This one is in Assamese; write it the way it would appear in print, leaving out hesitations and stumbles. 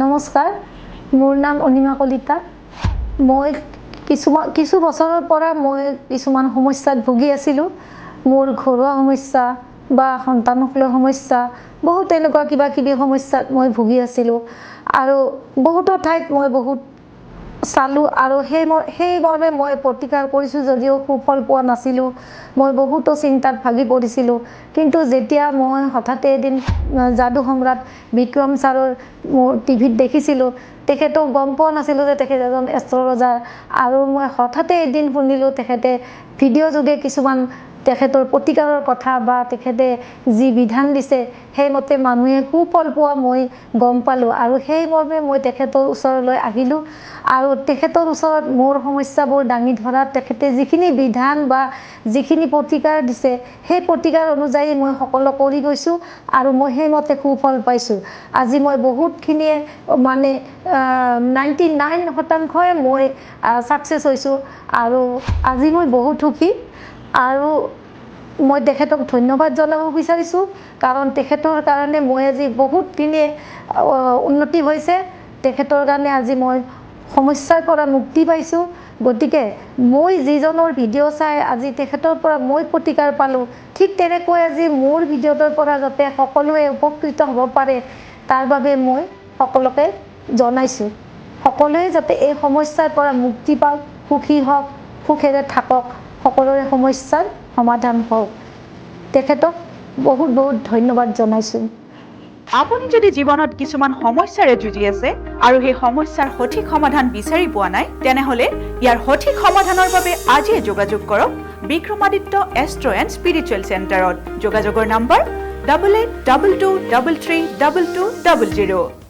নমস্কাৰ, মোৰ নাম অনিমা কলিতা। মই কিছু বছৰৰ পৰা মই কিছুমান সমস্যাত ভুগি আছিলোঁ। মোৰ ঘৰুৱা সমস্যা বা সন্তানসকলৰ সমস্যা, বহুত এনেকুৱা কিবা কিবি সমস্যাত মই ভুগি আছিলোঁ। আৰু বহুতো ঠাইত মই বহুত চালোঁ আৰু সেইমৰ্মে মই প্ৰতিকাৰ কৰিছোঁ যদিও সুফল পোৱা নাছিলোঁ। মই বহুতো চিন্তাত ভাগি পৰিছিলোঁ। কিন্তু যেতিয়া মই হঠাতে এদিন যাদু সম্ৰাট বিক্ৰম ছাৰৰ মোৰ টিভিত দেখিছিলোঁ, তেখেতক গম পোৱা নাছিলোঁ যে তেখেত এজন এষ্ট্ৰলজাৰ। আৰু মই হঠাতে এদিন শুনিলোঁ তেখেতে ভিডিঅ' যোগে কিছুমান তেখেতৰ প্ৰতিকাৰৰ কথা বা তেখেতে যি বিধান দিছে সেইমতে মানুহে সুফল পোৱা মই গম পালোঁ। আৰু সেইমৰ্মে মই তেখেতৰ ওচৰলৈ আহিলোঁ আৰু তেখেতৰ ওচৰত মোৰ সমস্যাবোৰ দাঙি ধৰাত তেখেতে যিখিনি বিধান বা যিখিনি প্ৰতিকাৰ দিছে সেই প্ৰতিকাৰ অনুযায়ী মই সকলো কৰি গৈছোঁ আৰু মই সেইমতে সুফল পাইছোঁ। আজি মই বহুতখিনিয়ে মানে 99% মই ছাকচেছ হৈছোঁ আৰু আজি মই বহুত সুখী। আৰু মই তেখেতক ধন্যবাদ জনাব বিচাৰিছোঁ, কাৰণ তেখেতৰ কাৰণে মই আজি বহুতখিনি উন্নতি হৈছে। তেখেতৰ কাৰণে আজি মই সমস্যাৰ পৰা মুক্তি পাইছোঁ। গতিকে মই যিজনৰ ভিডিঅ' চাই আজি তেখেতৰ পৰা মই প্ৰতিকাৰ পালোঁ, ঠিক তেনেকৈ আজি মোৰ ভিডিঅ'টোৰ পৰা যাতে সকলোৱে উপকৃত হ'ব পাৰে তাৰ বাবে মই সকলোকে জনাইছোঁ। সকলোৱে যাতে এই সমস্যাৰ পৰা মুক্তি পাওক, সুখী হওক, সুখেৰে থাকক, সকলোৰে সমস্যাৰ সমাধান হওক। তেখেতক বহুত বহুত ধন্যবাদ জনাইছোঁ। আপুনি যদি জীৱনত কিছুমান সমস্যাৰে যুঁজি আছে আৰু সেই সমস্যাৰ সঠিক সমাধান বিচাৰি পোৱা নাই, তেনেহ'লে ইয়াৰ সঠিক সমাধানৰ বাবে আজিয়ে যোগাযোগ কৰক বিক্ৰমাদিত্য এষ্ট্ৰ এণ্ড স্পিৰিচুৱেল চেণ্টাৰত। যোগাযোগৰ নম্বৰ 8822233200।